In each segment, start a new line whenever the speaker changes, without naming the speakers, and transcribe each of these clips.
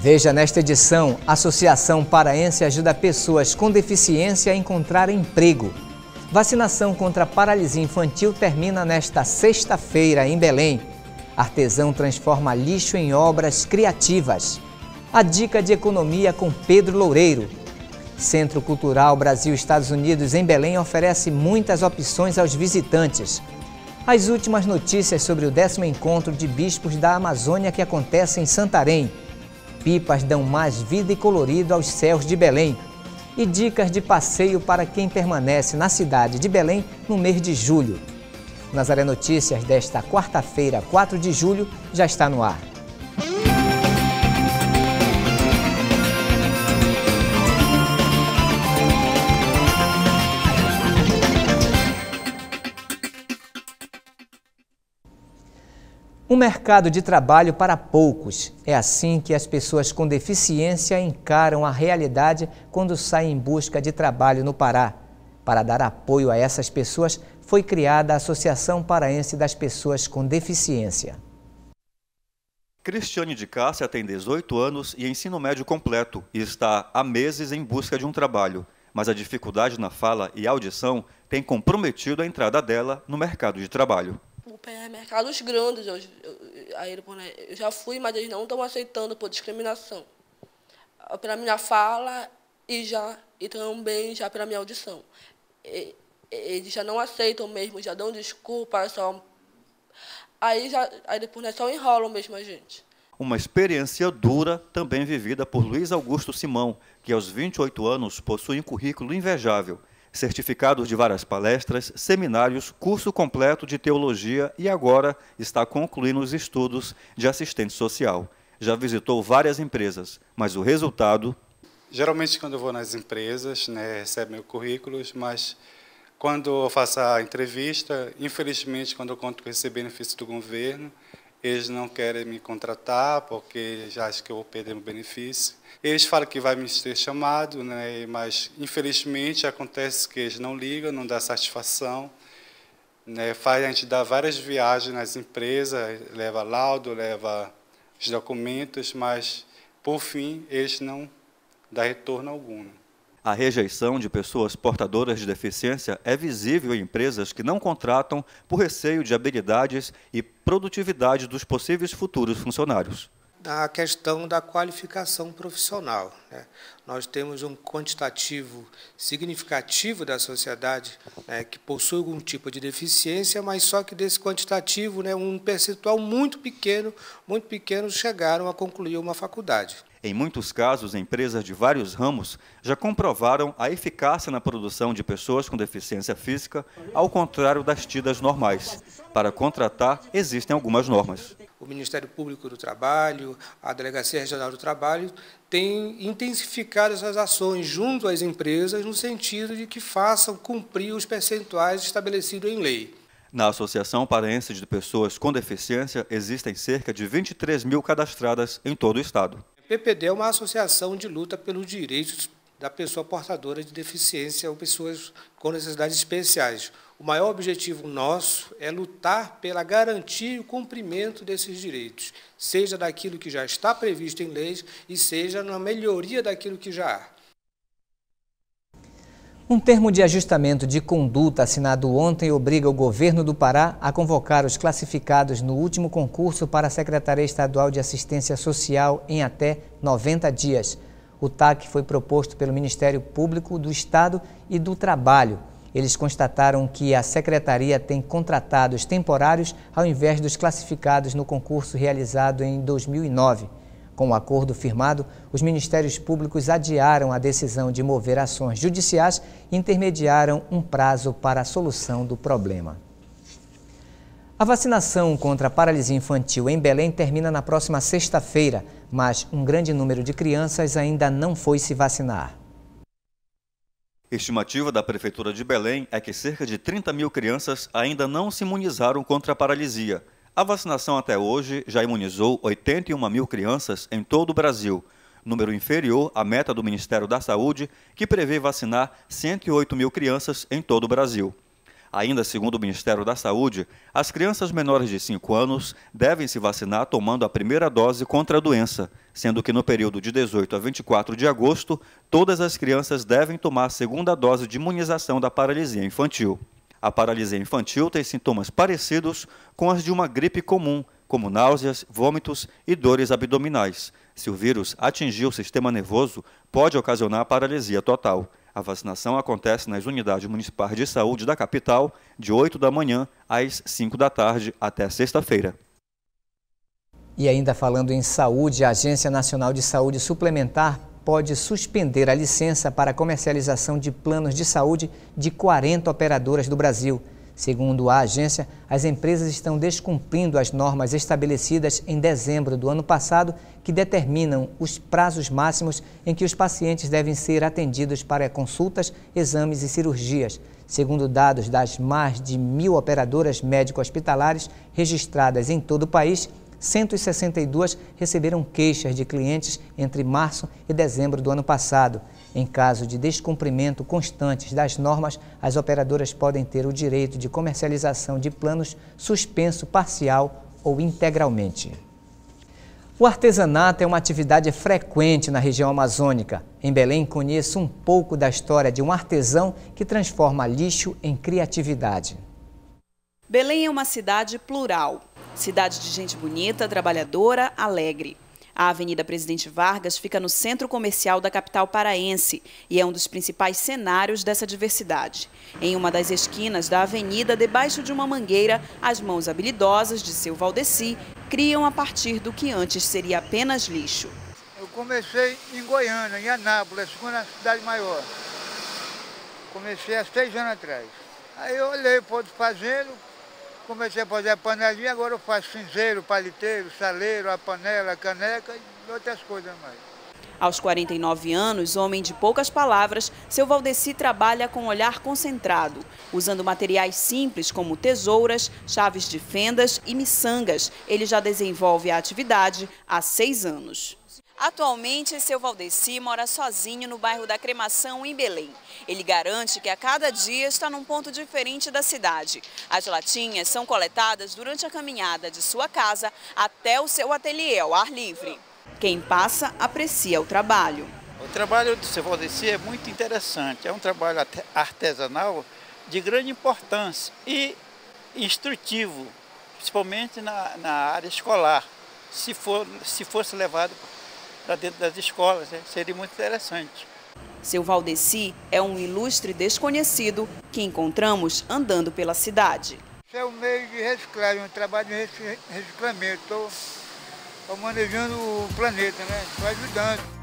Veja nesta edição, a Associação Paraense ajuda pessoas com deficiência a encontrar emprego. Vacinação contra a paralisia infantil termina nesta sexta-feira em Belém. Artesão transforma lixo em obras criativas. A dica de economia com Pedro Loureiro. Centro Cultural Brasil-Estados Unidos em Belém oferece muitas opções aos visitantes. As últimas notícias sobre o 10º encontro de bispos da Amazônia que acontece em Santarém. Pipas dão mais vida e colorido aos céus de Belém. E dicas de passeio para quem permanece na cidade de Belém no mês de julho. Nazaré Notícias desta quarta-feira, 4 de julho, já está no ar. Um mercado de trabalho para poucos. É assim que as pessoas com deficiência encaram a realidade quando saem em busca de trabalho no Pará. Para dar apoio a essas pessoas, foi criada a Associação Paraense das Pessoas com Deficiência.
Cristiane de Cássia tem 18 anos e ensino médio completo e está há meses em busca de um trabalho. Mas a dificuldade na fala e audição tem comprometido a entrada dela no mercado de trabalho.
Mercados grandes, eu já fui, mas eles não estão aceitando por discriminação. Pela minha fala e também já pela minha audição. Eles já não aceitam mesmo, já dão desculpa, aí depois só enrolam mesmo a gente.
Uma experiência dura também vivida por Luiz Augusto Simão, que aos 28 anos possui um currículo invejável. Certificados de várias palestras, seminários, curso completo de teologia e agora está concluindo os estudos de assistente social. Já visitou várias empresas, mas o resultado...
Geralmente quando eu vou nas empresas, recebo meu currículo, mas quando eu faço a entrevista, infelizmente quando eu conto com esse benefício do governo, eles não querem me contratar porque já acham que eu vou perder o benefício. Eles falam que vai me ter chamado, mas infelizmente acontece que eles não ligam, não dão satisfação. Faz a gente dar várias viagens nas empresas, leva laudo, leva os documentos, mas por fim eles não dão retorno algum.
A rejeição de pessoas portadoras de deficiência é visível em empresas que não contratam por receio de habilidades e produtividade dos possíveis futuros funcionários.
A questão da qualificação profissional. Nós temos um quantitativo significativo da sociedade que possui algum tipo de deficiência, mas só que desse quantitativo, um percentual muito pequeno chegaram a concluir uma faculdade.
Em muitos casos, empresas de vários ramos já comprovaram a eficácia na produção de pessoas com deficiência física, ao contrário das tidas normais. Para contratar, existem algumas normas.
O Ministério Público do Trabalho, a Delegacia Regional do Trabalho, tem intensificado essas ações junto às empresas no sentido de que façam cumprir os percentuais estabelecidos em lei.
Na Associação Paraense de Pessoas com Deficiência, existem cerca de 23 mil cadastradas em todo o estado.
A PPD é uma associação de luta pelos direitos da pessoa portadora de deficiência ou pessoas com necessidades especiais. O maior objetivo nosso é lutar pela garantia e o cumprimento desses direitos, seja daquilo que já está previsto em leis e seja na melhoria daquilo que já há.
Um termo de ajustamento de conduta assinado ontem obriga o governo do Pará a convocar os classificados no último concurso para a Secretaria Estadual de Assistência Social em até 90 dias. O TAC foi proposto pelo Ministério Público do Estado e do Trabalho. Eles constataram que a Secretaria tem contratados temporários ao invés dos classificados no concurso realizado em 2009. Com o acordo firmado, os Ministérios Públicos adiaram a decisão de mover ações judiciais e intermediaram um prazo para a solução do problema. A vacinação contra a paralisia infantil em Belém termina na próxima sexta-feira, mas um grande número de crianças ainda não foi se vacinar.
Estimativa da Prefeitura de Belém é que cerca de 30 mil crianças ainda não se imunizaram contra a paralisia. A vacinação até hoje já imunizou 81 mil crianças em todo o Brasil, número inferior à meta do Ministério da Saúde, que prevê vacinar 108 mil crianças em todo o Brasil. Ainda segundo o Ministério da Saúde, as crianças menores de 5 anos devem se vacinar tomando a primeira dose contra a doença, sendo que no período de 18 a 24 de agosto, todas as crianças devem tomar a segunda dose de imunização da paralisia infantil. A paralisia infantil tem sintomas parecidos com as de uma gripe comum, como náuseas, vômitos e dores abdominais. Se o vírus atingir o sistema nervoso, pode ocasionar paralisia total. A vacinação acontece nas unidades municipais de saúde da capital, de 8 da manhã às 5 da tarde até sexta-feira.
E ainda falando em saúde, a Agência Nacional de Saúde Suplementar pode suspender a licença para a comercialização de planos de saúde de 40 operadoras do Brasil. Segundo a agência, as empresas estão descumprindo as normas estabelecidas em dezembro do ano passado, que determinam os prazos máximos em que os pacientes devem ser atendidos para consultas, exames e cirurgias. Segundo dados das mais de 1.000 operadoras médico-hospitalares registradas em todo o país, 162 receberam queixas de clientes entre março e dezembro do ano passado. Em caso de descumprimento constante das normas, as operadoras podem ter o direito de comercialização de planos suspenso parcial ou integralmente. O artesanato é uma atividade frequente na região amazônica. Em Belém, conheço um pouco da história de um artesão que transforma lixo em criatividade.
Belém é uma cidade plural. Cidade de gente bonita, trabalhadora, alegre. A Avenida Presidente Vargas fica no centro comercial da capital paraense e é um dos principais cenários dessa diversidade. Em uma das esquinas da avenida, debaixo de uma mangueira, as mãos habilidosas de seu Valdeci criam a partir do que antes seria apenas lixo.
Eu comecei em Goiânia, em Anápolis, a segunda cidade maior. Comecei há 6 anos atrás. Aí eu olhei para outro fazendo. Comecei a fazer a panelinha, agora eu faço cinzeiro, paliteiro, saleiro, a panela, a caneca e outras coisas mais.
Aos 49 anos, homem de poucas palavras, seu Valdeci trabalha com olhar concentrado, usando materiais simples como tesouras, chaves de fendas e miçangas. Ele já desenvolve a atividade há 6 anos. Atualmente, seu Valdeci mora sozinho no bairro da Cremação, em Belém. Ele garante que a cada dia está num ponto diferente da cidade. As latinhas são coletadas durante a caminhada de sua casa até o seu ateliê ao ar livre. Quem passa, aprecia o trabalho.
O trabalho do seu Valdeci é muito interessante. É um trabalho artesanal de grande importância e instrutivo, principalmente na área escolar. Se fosse levado para dentro das escolas, né? Seria muito interessante.
Seu Valdeci é um ilustre desconhecido que encontramos andando pela cidade.
Isso é um meio de reciclagem, um trabalho de reciclamento. Estou manejando o planeta, né? Estou ajudando.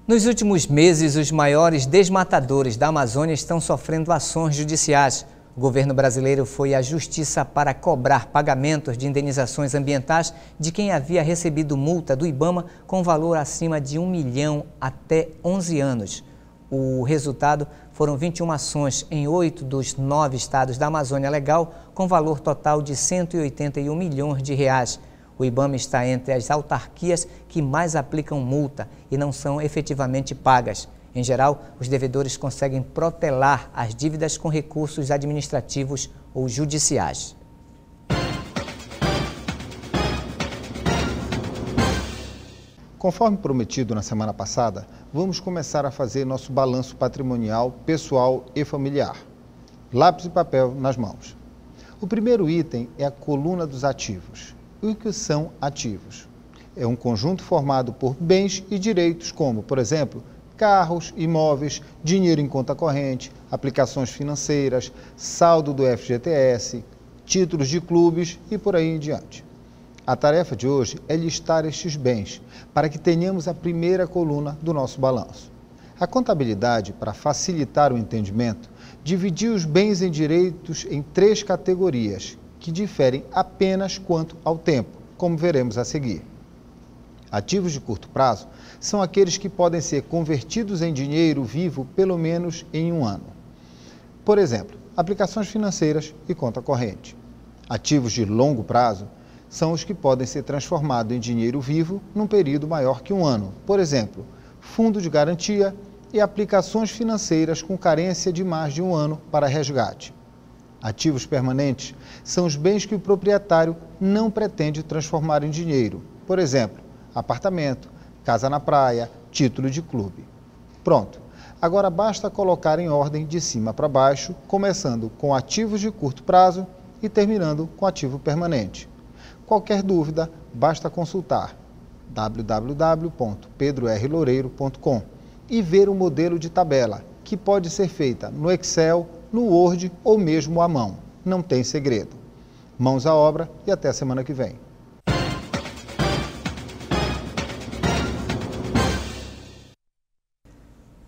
Nos últimos meses, os maiores desmatadores da Amazônia estão sofrendo ações judiciais. O governo brasileiro foi à justiça para cobrar pagamentos de indenizações ambientais de quem havia recebido multa do IBAMA com valor acima de 1 milhão até 11 anos. O resultado foram 21 ações em 8 dos 9 estados da Amazônia Legal, com valor total de 181 milhões de reais. O IBAMA está entre as autarquias que mais aplicam multa e não são efetivamente pagas. Em geral, os devedores conseguem protelar as dívidas com recursos administrativos ou judiciais.
Conforme prometido na semana passada, vamos começar a fazer nosso balanço patrimonial, pessoal e familiar. Lápis e papel nas mãos. O primeiro item é a coluna dos ativos. O que são ativos? É um conjunto formado por bens e direitos como, por exemplo, carros, imóveis, dinheiro em conta corrente, aplicações financeiras, saldo do FGTS, títulos de clubes e por aí em diante. A tarefa de hoje é listar estes bens, para que tenhamos a primeira coluna do nosso balanço. A contabilidade, para facilitar o entendimento, dividiu os bens e direitos em 3 categorias, que diferem apenas quanto ao tempo, como veremos a seguir. Ativos de curto prazo são aqueles que podem ser convertidos em dinheiro vivo pelo menos em 1 ano. Por exemplo, aplicações financeiras e conta corrente. Ativos de longo prazo são os que podem ser transformados em dinheiro vivo num período maior que um ano. Por exemplo, fundo de garantia e aplicações financeiras com carência de mais de um ano para resgate. Ativos permanentes são os bens que o proprietário não pretende transformar em dinheiro. Por exemplo, apartamento, casa na praia, título de clube. Pronto. Agora basta colocar em ordem de cima para baixo, começando com ativos de curto prazo e terminando com ativo permanente. Qualquer dúvida, basta consultar www.pedrorloureiro.com e ver o modelo de tabela, que pode ser feita no Excel, no Word ou mesmo à mão. Não tem segredo. Mãos à obra e até a semana que vem.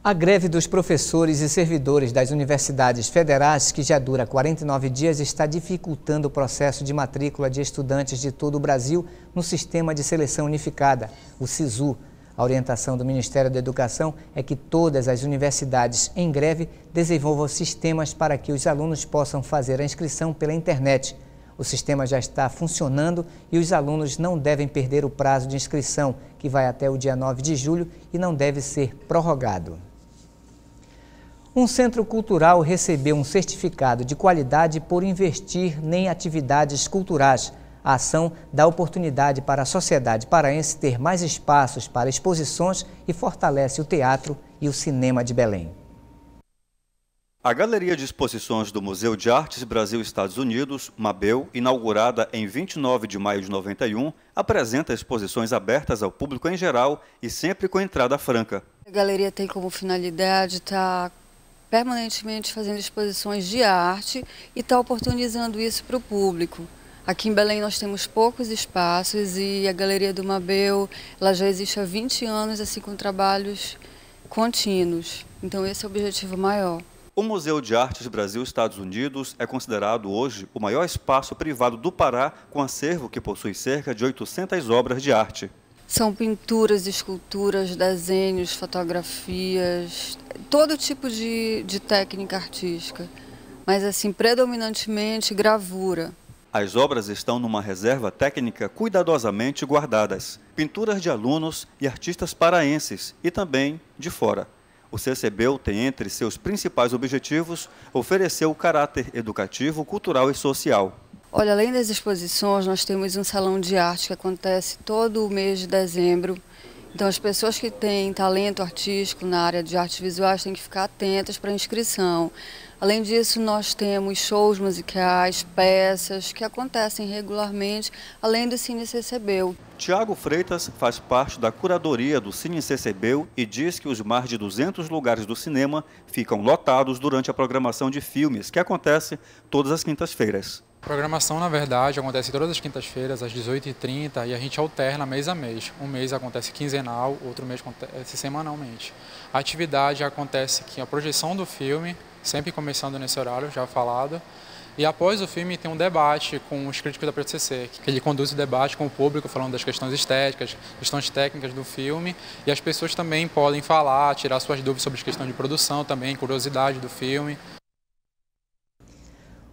A greve dos professores e servidores das universidades federais, que já dura 49 dias, está dificultando o processo de matrícula de estudantes de todo o Brasil no Sistema de Seleção Unificada, o SISU. A orientação do Ministério da Educação é que todas as universidades em greve desenvolvam sistemas para que os alunos possam fazer a inscrição pela internet. O sistema já está funcionando e os alunos não devem perder o prazo de inscrição, que vai até o dia 9 de julho e não deve ser prorrogado. Um centro cultural recebeu um certificado de qualidade por investir em atividades culturais. A ação dá oportunidade para a sociedade paraense ter mais espaços para exposições e fortalece o teatro e o cinema de Belém.
A Galeria de Exposições do Museu de Artes Brasil-Estados Unidos, MABEL, inaugurada em 29 de maio de 91, apresenta exposições abertas ao público em geral e sempre com entrada franca.
A galeria tem como finalidade estar permanentemente fazendo exposições de arte e está oportunizando isso para o público. Aqui em Belém nós temos poucos espaços e a Galeria do MABEL ela já existe há 20 anos assim, com trabalhos contínuos. Então esse é o objetivo maior.
O Museu de Artes Brasil-Estados Unidos é considerado hoje o maior espaço privado do Pará, com acervo que possui cerca de 800 obras de arte.
São pinturas, esculturas, desenhos, fotografias, todo tipo de técnica artística, mas assim, predominantemente gravura.
As obras estão numa reserva técnica cuidadosamente guardadas, pinturas de alunos e artistas paraenses e também de fora. O CCBEL tem entre seus principais objetivos oferecer o caráter educativo, cultural e social.
Olha, além das exposições, nós temos um salão de arte que acontece todo o mês de dezembro. Então, as pessoas que têm talento artístico na área de artes visuais têm que ficar atentas para a inscrição. Além disso, nós temos shows musicais, peças que acontecem regularmente, além do Cine CCBEL.
Tiago Freitas faz parte da curadoria do Cine CCBEL e diz que os mais de 200 lugares do cinema ficam lotados durante a programação de filmes, que acontece todas as quintas-feiras.
A programação, na verdade, acontece todas as quintas-feiras, às 18h30, e a gente alterna mês a mês. Um mês acontece quinzenal, outro mês acontece semanalmente. A atividade acontece aqui, a projeção do filme, sempre começando nesse horário, já falado. E após o filme tem um debate com os críticos da PCC, que ele conduz o debate com o público, falando das questões estéticas, questões técnicas do filme. E as pessoas também podem falar, tirar suas dúvidas sobre as questões de produção também, curiosidade do filme.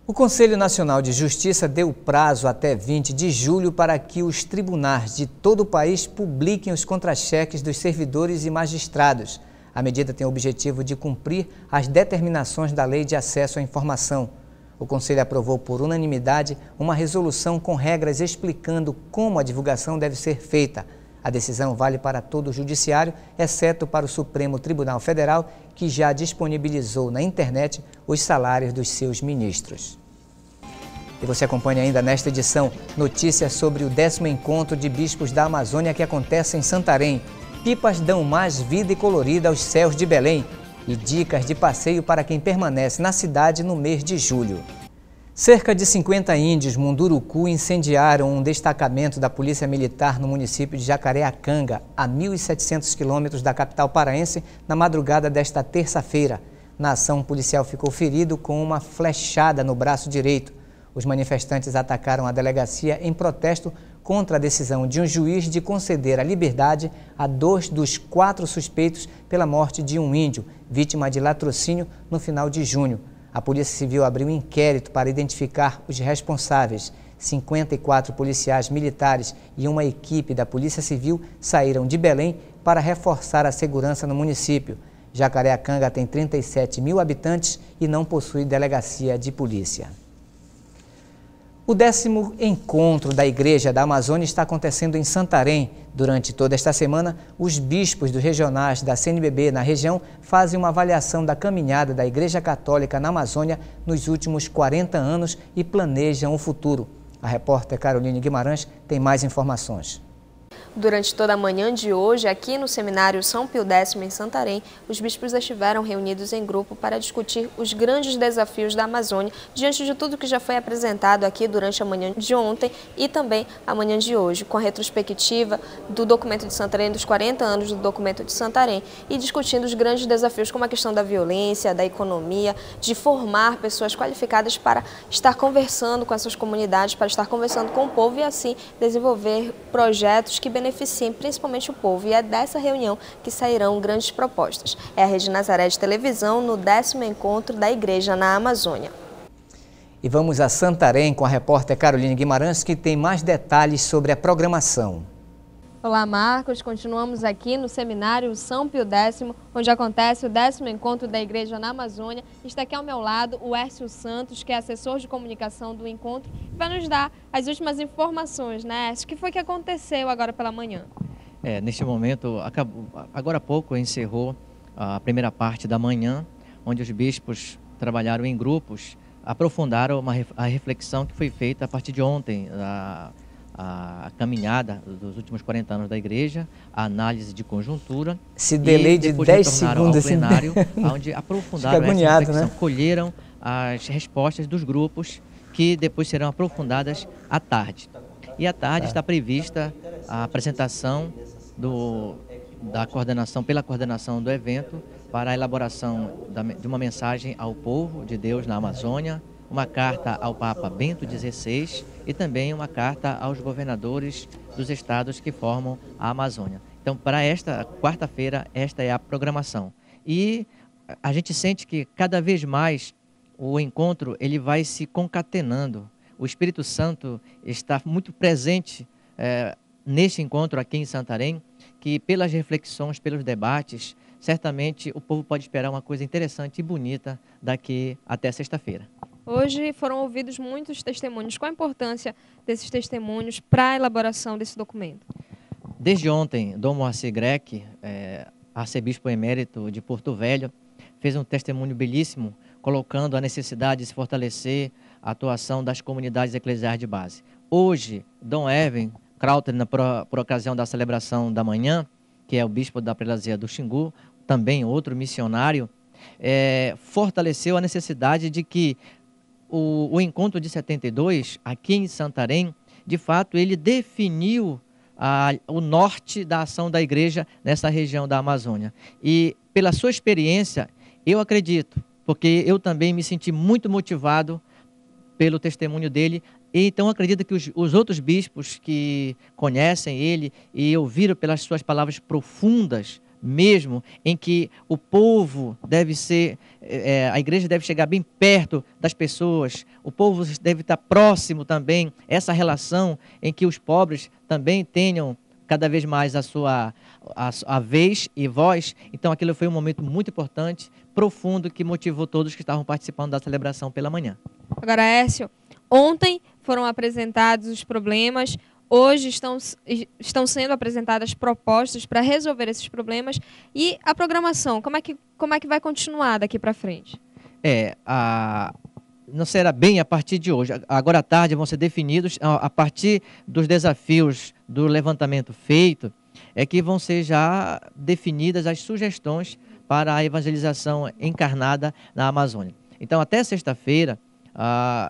O Conselho Nacional de Justiça deu prazo até 20 de julho para que os tribunais de todo o país publiquem os contra-cheques dos servidores e magistrados. A medida tem o objetivo de cumprir as determinações da Lei de Acesso à Informação. O Conselho aprovou por unanimidade uma resolução com regras explicando como a divulgação deve ser feita. A decisão vale para todo o Judiciário, exceto para o Supremo Tribunal Federal, que já disponibilizou na internet os salários dos seus ministros. E você acompanha ainda nesta edição notícias sobre o 10º Encontro de Bispos da Amazônia que acontece em Santarém. Pipas dão mais vida e colorida aos céus de Belém e dicas de passeio para quem permanece na cidade no mês de julho. Cerca de 50 índios Munduruku incendiaram um destacamento da Polícia Militar no município de Jacareacanga, a 1.700 quilômetros da capital paraense, na madrugada desta terça-feira. Na ação, um policial ficou ferido com uma flechada no braço direito. Os manifestantes atacaram a delegacia em protesto contra a decisão de um juiz de conceder a liberdade a 2 dos 4 suspeitos pela morte de um índio, vítima de latrocínio, no final de junho. A Polícia Civil abriu um inquérito para identificar os responsáveis. 54 policiais militares e uma equipe da Polícia Civil saíram de Belém para reforçar a segurança no município. Jacareacanga tem 37 mil habitantes e não possui delegacia de polícia. O 10º encontro da Igreja da Amazônia está acontecendo em Santarém. Durante toda esta semana, os bispos dos regionais da CNBB na região fazem uma avaliação da caminhada da Igreja Católica na Amazônia nos últimos 40 anos e planejam o futuro. A repórter Caroline Guimarães tem mais informações.
Durante toda a manhã de hoje, aqui no Seminário São Pio X em Santarém, os bispos estiveram reunidos em grupo para discutir os grandes desafios da Amazônia, diante de tudo que já foi apresentado aqui durante a manhã de ontem e também a manhã de hoje, com a retrospectiva do documento de Santarém, dos 40 anos do documento de Santarém, e discutindo os grandes desafios como a questão da violência, da economia, de formar pessoas qualificadas para estar conversando com essas comunidades, para estar conversando com o povo e assim desenvolver projetos que beneficiem principalmente o povo, e é dessa reunião que sairão grandes propostas. É a Rede Nazaré de Televisão no 10º encontro da Igreja na Amazônia.
E vamos a Santarém com a repórter Caroline Guimarães, que tem mais detalhes sobre a programação.
Olá, Marcos. Continuamos aqui no Seminário São Pio X, onde acontece o 10º encontro da Igreja na Amazônia. Está aqui ao meu lado o Hércio Santos, que é assessor de comunicação do encontro, e vai nos dar as últimas informações, né, Hércio? O que foi que aconteceu agora pela manhã?
Neste momento, agora há pouco encerrou a primeira parte da manhã, onde os bispos trabalharam em grupos, aprofundaram a reflexão que foi feita a partir de ontem, a caminhada dos últimos 40 anos da igreja, a análise de conjuntura.
Se delay de 10 segundos
ao plenário, onde aprofundaram essa reflexão, né? Colheram as respostas dos grupos, que depois serão aprofundadas à tarde. E à tarde está prevista a apresentação pela coordenação do evento, para a elaboração de uma mensagem ao povo de Deus na Amazônia, uma carta ao Papa Bento XVI e também uma carta aos governadores dos estados que formam a Amazônia. Então, para esta quarta-feira, esta é a programação. E a gente sente que cada vez mais o encontro ele vai se concatenando. O Espírito Santo está muito presente neste encontro aqui em Santarém, que pelas reflexões, pelos debates, certamente o povo pode esperar uma coisa interessante e bonita daqui até sexta-feira.
Hoje foram ouvidos muitos testemunhos. Qual a importância desses testemunhos para a elaboração desse documento?
Desde ontem, Dom Moacir Greque, arcebispo emérito de Porto Velho, fez um testemunho belíssimo, colocando a necessidade de se fortalecer a atuação das comunidades eclesiais de base. Hoje, Dom Evan Krauter, por ocasião da celebração da manhã, que é o bispo da prelazia do Xingu, também outro missionário, fortaleceu a necessidade de que o encontro de 72, aqui em Santarém, de fato, ele definiu o norte da ação da igreja nessa região da Amazônia. E pela sua experiência, eu acredito, porque eu também me senti muito motivado pelo testemunho dele, e então acredito que os outros bispos que conhecem ele e ouviram pelas suas palavras profundas, mesmo, em que o povo deve ser, a igreja deve chegar bem perto das pessoas, o povo deve estar próximo também, essa relação em que os pobres também tenham cada vez mais a vez e voz. Então aquilo foi um momento muito importante, profundo, que motivou todos que estavam participando da celebração pela manhã.
Agora, Hércio, ontem foram apresentados os problemas, hoje estão sendo apresentadas propostas para resolver esses problemas, e a programação, como é que vai continuar daqui para frente?
Não será bem a partir de hoje. Agora à tarde vão ser definidos, a partir dos desafios do levantamento feito, que vão ser já definidas as sugestões para a evangelização encarnada na Amazônia. Então, até sexta-feira,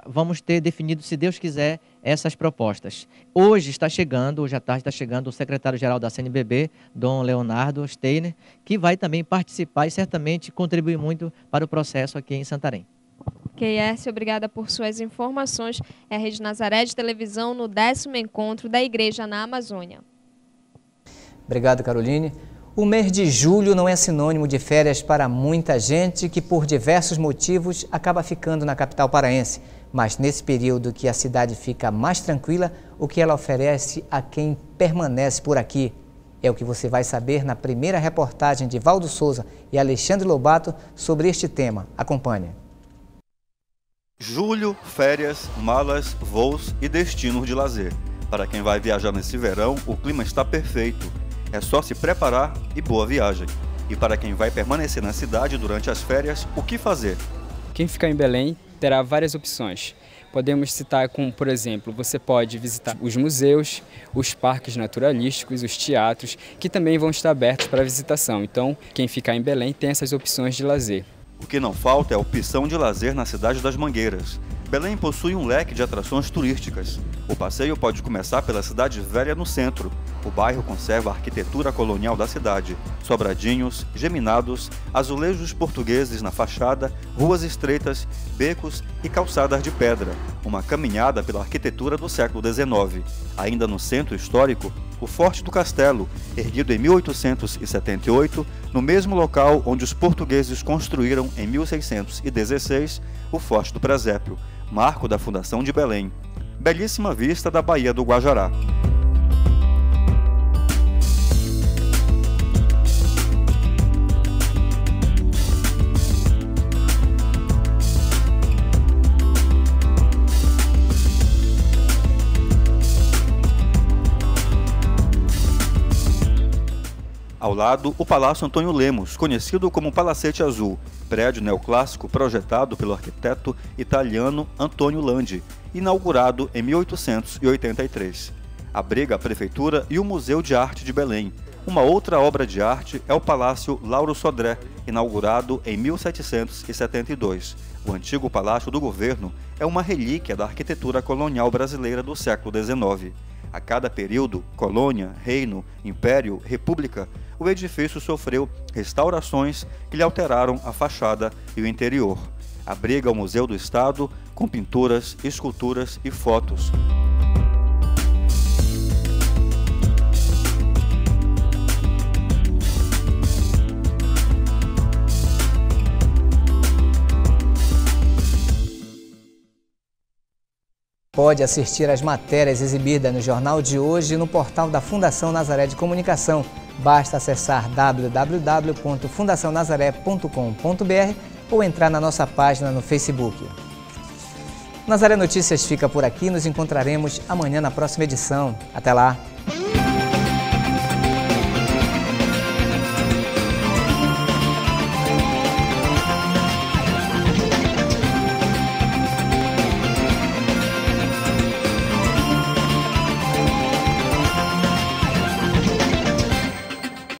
vamos ter definido, se Deus quiser, essas propostas. Hoje à tarde está chegando o secretário-geral da CNBB, Dom Leonardo Steiner, que vai também participar e certamente contribuir muito para o processo aqui em Santarém.
Hércio, obrigada por suas informações. É a Rede Nazaré de Televisão no 10º encontro da Igreja na Amazônia.
Obrigado, Caroline. O mês de julho não é sinônimo de férias para muita gente que, por diversos motivos, acaba ficando na capital paraense. Mas nesse período que a cidade fica mais tranquila, o que ela oferece a quem permanece por aqui? É o que você vai saber na primeira reportagem de Valdo Souza e Alexandre Lobato sobre este tema. Acompanhe.
Julho, férias, malas, voos e destinos de lazer. Para quem vai viajar nesse verão, o clima está perfeito. É só se preparar e boa viagem. E para quem vai permanecer na cidade durante as férias, o que fazer?
Quem ficar em Belém terá várias opções. Podemos citar como, por exemplo, você pode visitar os museus, os parques naturalísticos, os teatros, que também vão estar abertos para visitação. Então, quem ficar em Belém tem essas opções de lazer.
O que não falta é a opção de lazer na cidade das Mangueiras. Belém possui um leque de atrações turísticas. O passeio pode começar pela Cidade Velha no centro. O bairro conserva a arquitetura colonial da cidade, sobradinhos, geminados, azulejos portugueses na fachada, ruas estreitas, becos e calçadas de pedra. Uma caminhada pela arquitetura do século XIX. Ainda no centro histórico, o Forte do Castelo, erguido em 1878, no mesmo local onde os portugueses construíram em 1616 o Forte do Presépio, marco da fundação de Belém. Belíssima vista da Baía do Guajará. Ao lado, o Palácio Antônio Lemos, conhecido como Palacete Azul, prédio neoclássico projetado pelo arquiteto italiano Antonio Landi, inaugurado em 1883. Abriga a Prefeitura e o Museu de Arte de Belém. Uma outra obra de arte é o Palácio Lauro Sodré, inaugurado em 1772. O antigo Palácio do Governo é uma relíquia da arquitetura colonial brasileira do século XIX. A cada período, colônia, reino, império, república, o edifício sofreu restaurações que lhe alteraram a fachada e o interior. Abriga o Museu do Estado com pinturas, esculturas e fotos.
Pode assistir às matérias exibidas no Jornal de Hoje no portal da Fundação Nazaré de Comunicação. Basta acessar www.fundacionazaré.com.br ou entrar na nossa página no Facebook. Nazaré Notícias fica por aqui, nos encontraremos amanhã na próxima edição. Até lá!